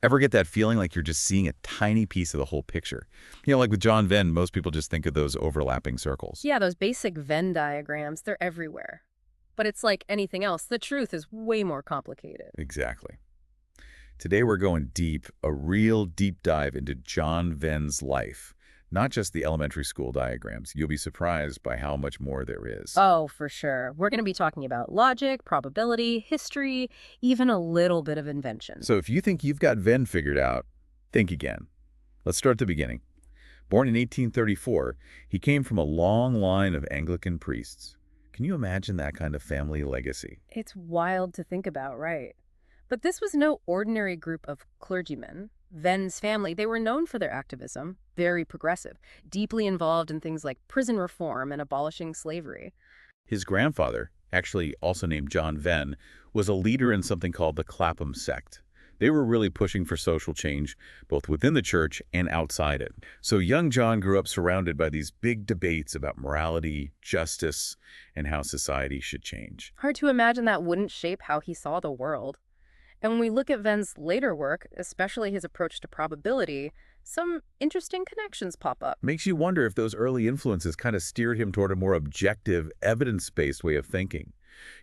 Ever get that feeling like you're just seeing a tiny piece of the whole picture? Like with John Venn, most people just think of those overlapping circles. Yeah, those basic Venn diagrams, they're everywhere. But it's like anything else, the truth is way more complicated. Exactly. Today we're going deep, a real deep dive into John Venn's life. Not just the elementary school diagrams. You'll be surprised by how much more there is. Oh, for sure. We're going to be talking about logic, probability, history, even a little bit of invention. So if you think you've got Venn figured out, think again. Let's start at the beginning. Born in 1834, he came from a long line of Anglican priests. Can you imagine that kind of family legacy? It's wild to think about, right? But this was no ordinary group of clergymen. Venn's family, they were known for their activism, very progressive, deeply involved in things like prison reform and abolishing slavery. His grandfather, actually also named John Venn, was a leader in something called the Clapham sect. They were really pushing for social change, both within the church and outside it. So young John grew up surrounded by these big debates about morality, justice, and how society should change. Hard to imagine that wouldn't shape how he saw the world. And when we look at Venn's later work, especially his approach to probability, some interesting connections pop up. Makes you wonder if those early influences kind of steered him toward a more objective, evidence-based way of thinking.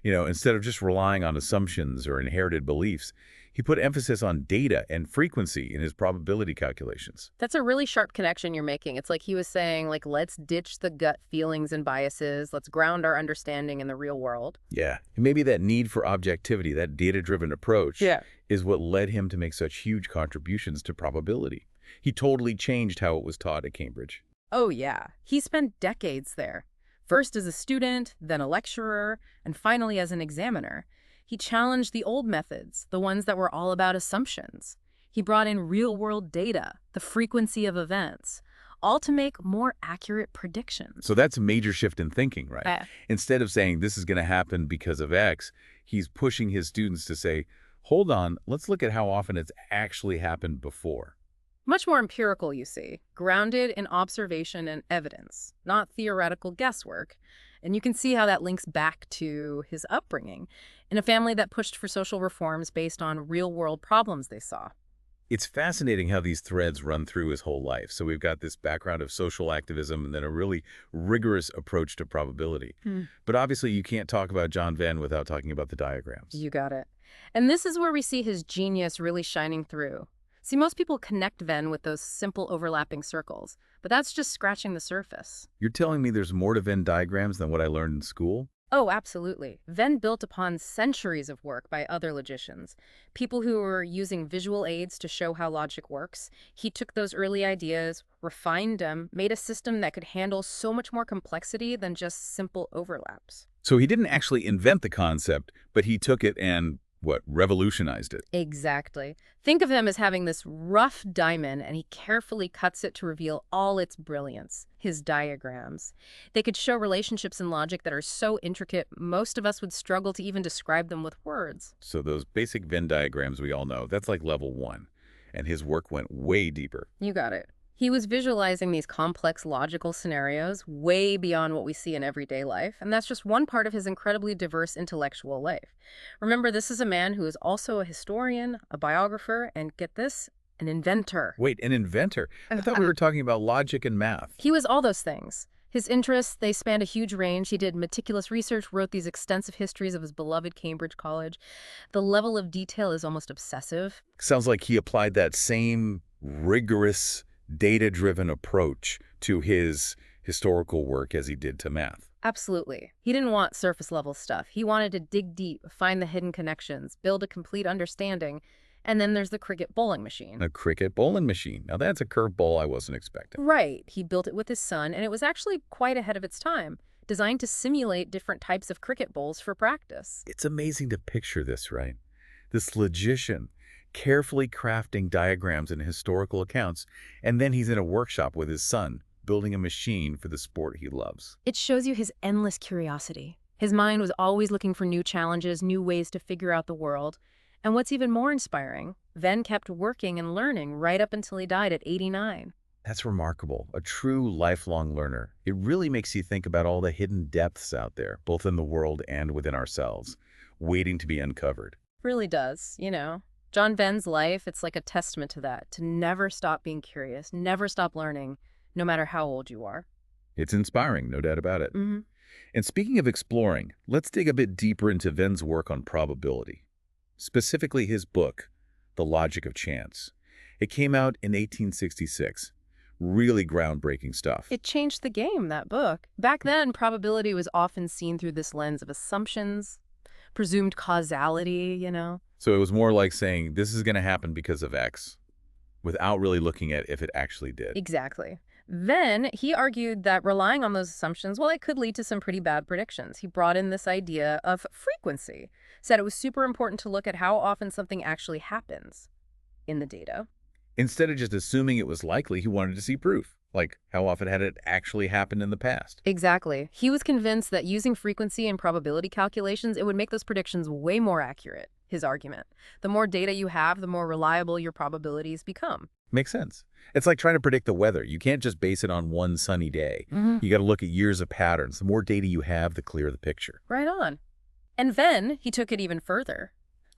Instead of just relying on assumptions or inherited beliefs, he put emphasis on data and frequency in his probability calculations. That's a really sharp connection you're making. It's like he was saying, like, let's ditch the gut feelings and biases. Let's ground our understanding in the real world. Yeah, and maybe that need for objectivity, that data-driven approach, Yeah. is what led him to make such huge contributions to probability. He totally changed how it was taught at Cambridge. Oh, yeah. He spent decades there. First as a student, then a lecturer, and finally as an examiner. He challenged the old methods, the ones that were all about assumptions. He brought in real-world data, the frequency of events, all to make more accurate predictions. So that's a major shift in thinking, right? Instead of saying this is going to happen because of X, he's pushing his students to say, hold on, let's look at how often it's actually happened before. Much more empirical, you see, grounded in observation and evidence, not theoretical guesswork. And you can see how that links back to his upbringing in a family that pushed for social reforms based on real-world problems they saw. It's fascinating how these threads run through his whole life. So we've got this background of social activism and then a really rigorous approach to probability. But obviously you can't talk about John Venn without talking about the diagrams. You got it. And this is where we see his genius really shining through. See, most people connect Venn with those simple overlapping circles, but that's just scratching the surface. You're telling me there's more to Venn diagrams than what I learned in school? Oh, absolutely. Venn built upon centuries of work by other logicians, people who were using visual aids to show how logic works. He took those early ideas, refined them, made a system that could handle so much more complexity than just simple overlaps. So he didn't actually invent the concept, but he took it and revolutionized it. Exactly. Think of him as having this rough diamond, and he carefully cuts it to reveal all its brilliance, his diagrams. They could show relationships in logic that are so intricate, most of us would struggle to even describe them with words. So those basic Venn diagrams we all know, that's like level 1. And his work went way deeper. You got it. He was visualizing these complex logical scenarios way beyond what we see in everyday life, and that's just one part of his incredibly diverse intellectual life. Remember, this is a man who is also a historian, a biographer, and get this, an inventor. Wait, an inventor? I thought we were talking about logic and math. He was all those things. His interests, they spanned a huge range. He did meticulous research, wrote these extensive histories of his beloved Cambridge College. The level of detail is almost obsessive. Sounds like he applied that same rigorous data-driven approach to his historical work as he did to math. Absolutely. He didn't want surface-level stuff. He wanted to dig deep, find the hidden connections, build a complete understanding, and then there's the cricket bowling machine. A cricket bowling machine. Now that's a curveball I wasn't expecting. Right. He built it with his son, and it was actually quite ahead of its time, designed to simulate different types of cricket bowls for practice. It's amazing to picture this, right? This logician carefully crafting diagrams and historical accounts, and then he's in a workshop with his son, building a machine for the sport he loves. It shows you his endless curiosity. His mind was always looking for new challenges, new ways to figure out the world. And what's even more inspiring, Venn kept working and learning right up until he died at 89. That's remarkable. A true lifelong learner. It really makes you think about all the hidden depths out there, both in the world and within ourselves, waiting to be uncovered. Really does, John Venn's life, it's like a testament to that, to never stop being curious, never stop learning, no matter how old you are. It's inspiring, no doubt about it. Hmm. And speaking of exploring, let's dig a bit deeper into Venn's work on probability, specifically his book, The Logic of Chance. It came out in 1866. Really groundbreaking stuff. It changed the game, that book. Back then, probability was often seen through this lens of assumptions, presumed causality. So it was more like saying, this is going to happen because of X, without really looking at if it actually did. Exactly. Then he argued that relying on those assumptions, well, it could lead to some pretty bad predictions. He brought in this idea of frequency, said it was super important to look at how often something actually happens in the data. Instead of just assuming it was likely, he wanted to see proof, like how often had it actually happened in the past. Exactly. He was convinced that using frequency and probability calculations, it would make those predictions way more accurate, his argument. The more data you have, the more reliable your probabilities become. Makes sense. It's like trying to predict the weather. You can't just base it on one sunny day. Mhm. You got to look at years of patterns. The more data you have, the clearer the picture. Right on. And then he took it even further,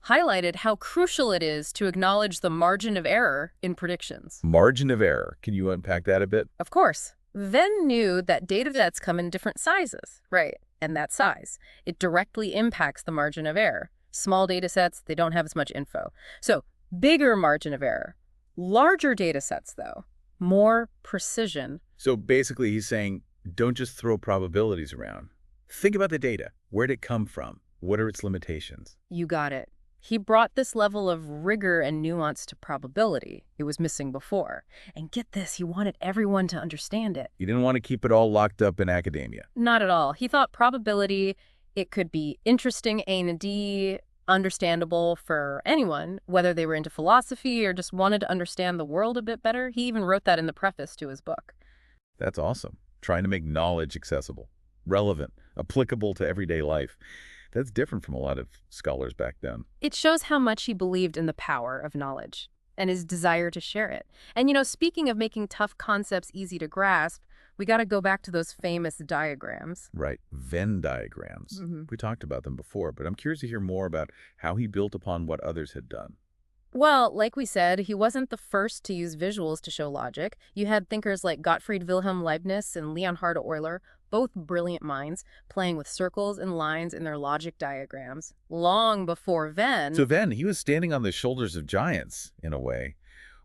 highlighted how crucial it is to acknowledge the margin of error in predictions. Margin of error. Can you unpack that a bit? Of course, Venn knew that data sets come in different sizes, right? And that size, it directly impacts the margin of error. Small data sets, they don't have as much info. So, bigger margin of error. Larger data sets, though, more precision. So basically he's saying, don't just throw probabilities around. Think about the data. Where'd it come from? What are its limitations? You got it. He brought this level of rigor and nuance to probability it was missing before. And get this, he wanted everyone to understand it. You didn't want to keep it all locked up in academia. Not at all. He thought probability, it could be interesting, A and D, understandable for anyone, whether they were into philosophy or just wanted to understand the world a bit better. He even wrote that in the preface to his book. That's awesome. Trying to make knowledge accessible, relevant, applicable to everyday life. That's different from a lot of scholars back then. It shows how much he believed in the power of knowledge and his desire to share it. And speaking of making tough concepts easy to grasp, we got to go back to those famous diagrams. Right. Venn diagrams. We talked about them before, but I'm curious to hear more about how he built upon what others had done. Well, like we said, he wasn't the first to use visuals to show logic. You had thinkers like Gottfried Wilhelm Leibniz and Leonhard Euler, both brilliant minds, playing with circles and lines in their logic diagrams, long before Venn. So Venn, he was standing on the shoulders of giants, in a way.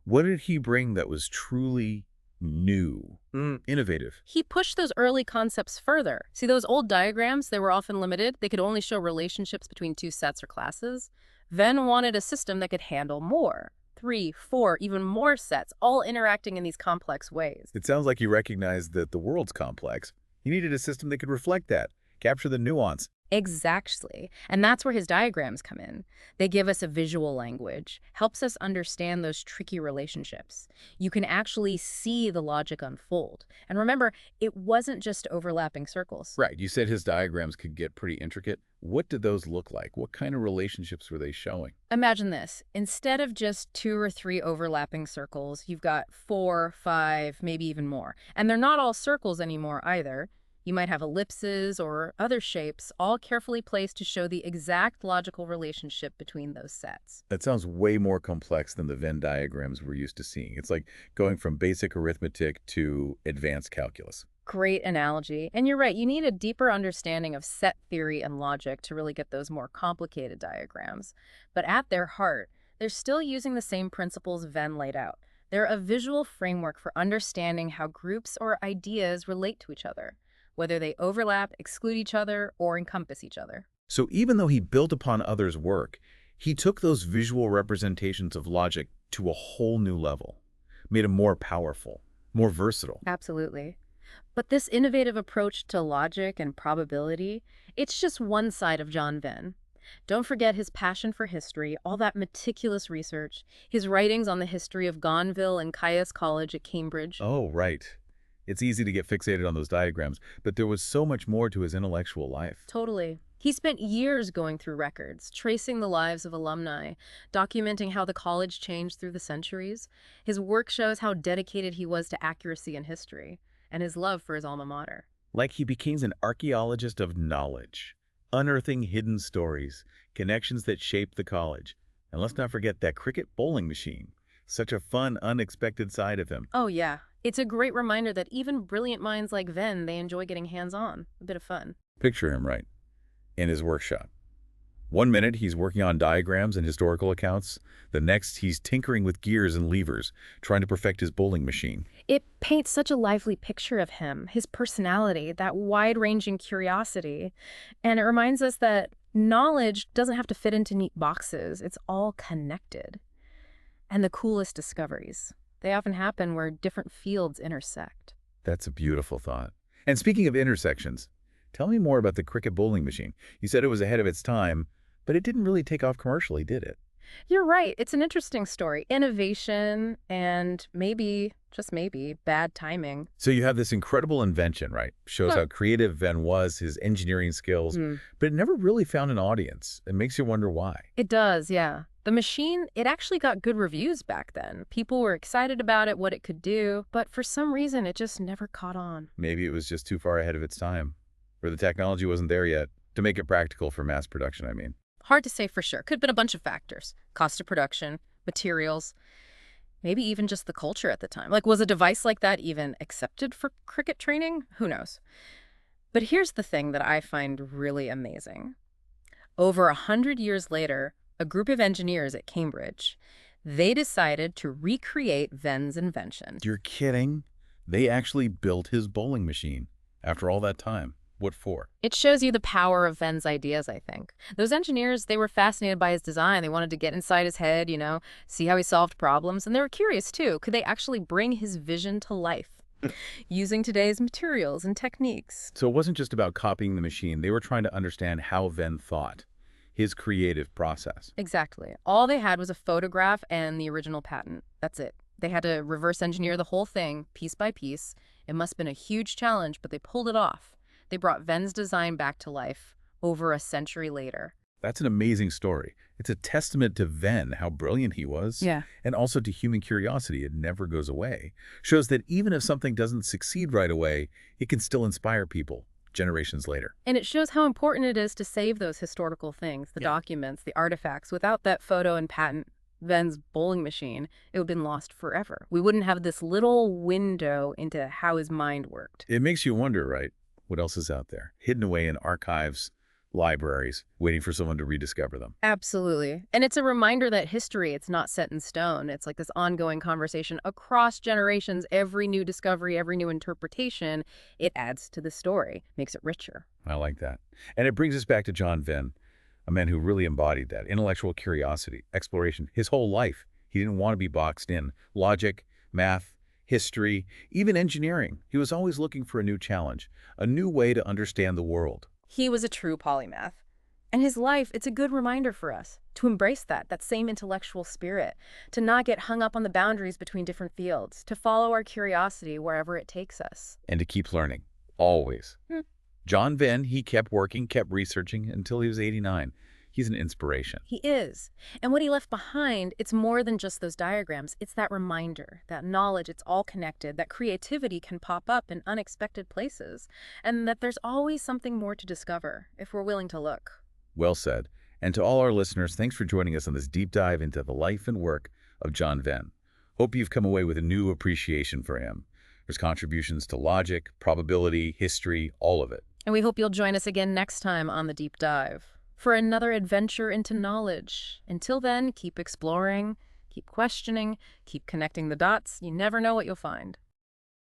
What did he bring that was truly new, innovative? He pushed those early concepts further. See, those old diagrams, they were often limited. They could only show relationships between two sets or classes. Venn wanted a system that could handle more. 3, 4, even more sets, all interacting in these complex ways. It sounds like he recognized that the world's complex. He needed a system that could reflect that, capture the nuance. Exactly. And that's where his diagrams come in. They give us a visual language, helps us understand those tricky relationships. You can actually see the logic unfold. And remember, it wasn't just overlapping circles. Right. You said his diagrams could get pretty intricate. What did those look like? What kind of relationships were they showing? Imagine this. Instead of just 2 or 3 overlapping circles, you've got 4, 5, maybe even more. And they're not all circles anymore either. You might have ellipses or other shapes, all carefully placed to show the exact logical relationship between those sets. That sounds way more complex than the Venn diagrams we're used to seeing. It's like going from basic arithmetic to advanced calculus. Great analogy. And you're right, you need a deeper understanding of set theory and logic to really get those more complicated diagrams. But at their heart, they're still using the same principles Venn laid out. They're a visual framework for understanding how groups or ideas relate to each other, whether they overlap, exclude each other, or encompass each other. So even though he built upon others' work, he took those visual representations of logic to a whole new level, made them more powerful, more versatile. Absolutely. But this innovative approach to logic and probability, it's just one side of John Venn. Don't forget his passion for history, all that meticulous research, his writings on the history of Gonville and Caius College at Cambridge. Oh, right. It's easy to get fixated on those diagrams, but there was so much more to his intellectual life. Totally. He spent years going through records, tracing the lives of alumni, documenting how the college changed through the centuries. His work shows how dedicated he was to accuracy in history, and his love for his alma mater. Like he became an archaeologist of knowledge, unearthing hidden stories, connections that shaped the college. And let's not forget that cricket bowling machine. Such a fun, unexpected side of him. Oh, yeah. It's a great reminder that even brilliant minds like Venn, they enjoy getting hands-on. A bit of fun. Picture him, right, in his workshop. One minute, he's working on diagrams and historical accounts. The next, he's tinkering with gears and levers, trying to perfect his bowling machine. It paints such a lively picture of him, his personality, that wide-ranging curiosity. And it reminds us that knowledge doesn't have to fit into neat boxes. It's all connected. And the coolest discoveries, they often happen where different fields intersect. That's a beautiful thought. And speaking of intersections, tell me more about the cricket bowling machine. You said it was ahead of its time, but it didn't really take off commercially, did it? You're right. It's an interesting story. Innovation and maybe, just maybe, bad timing. So you have this incredible invention, right? Shows how creative Venn was, his engineering skills, but it never really found an audience. It makes you wonder why. It does, yeah. The machine, it actually got good reviews back then. People were excited about it, what it could do, but for some reason, it just never caught on. Maybe it was just too far ahead of its time, or the technology wasn't there yet to make it practical for mass production, I mean. Hard to say for sure. Could have been a bunch of factors. Cost of production, materials, maybe even just the culture at the time. Like, was a device like that even accepted for cricket training? Who knows? But here's the thing that I find really amazing. Over 100 years later, a group of engineers at Cambridge, they decided to recreate Venn's invention. You're kidding? They actually built his bowling machine after all that time. What for? It shows you the power of Venn's ideas, I think. Those engineers, they were fascinated by his design. They wanted to get inside his head, see how he solved problems. And they were curious, too. Could they actually bring his vision to life using today's materials and techniques? So it wasn't just about copying the machine. They were trying to understand how Venn thought, his creative process. Exactly. All they had was a photograph and the original patent. That's it. They had to reverse engineer the whole thing, piece by piece. It must have been a huge challenge, but they pulled it off. They brought Venn's design back to life over a century later. That's an amazing story. It's a testament to Venn, how brilliant he was. Yeah. And also to human curiosity. It never goes away. Shows that even if something doesn't succeed right away, it can still inspire people generations later. And it shows how important it is to save those historical things, the documents, the artifacts. Without that photo and patent, Venn's bowling machine, it would have been lost forever. We wouldn't have this little window into how his mind worked. It makes you wonder, right? What else is out there? Hidden away in archives, libraries, waiting for someone to rediscover them. Absolutely. And it's a reminder that history, it's not set in stone. It's like this ongoing conversation across generations. Every new discovery, every new interpretation, it adds to the story, makes it richer. I like that. And it brings us back to John Venn, a man who really embodied that intellectual curiosity, exploration, his whole life. He didn't want to be boxed in. Logic, math, history, even engineering. He was always looking for a new challenge, a new way to understand the world. He was a true polymath. And his life, it's a good reminder for us to embrace that same intellectual spirit, to not get hung up on the boundaries between different fields, to follow our curiosity wherever it takes us. And to keep learning, always. John Venn, he kept working, kept researching until he was 89. He's an inspiration. He is. And what he left behind, it's more than just those diagrams. It's that reminder, that knowledge, it's all connected, that creativity can pop up in unexpected places, and that there's always something more to discover if we're willing to look. Well said. And to all our listeners, thanks for joining us on this deep dive into the life and work of John Venn. Hope you've come away with a new appreciation for him. His contributions to logic, probability, history, all of it. And we hope you'll join us again next time on The Deep Dive for another adventure into knowledge. Until then, keep exploring, keep questioning, keep connecting the dots. You never know what you'll find.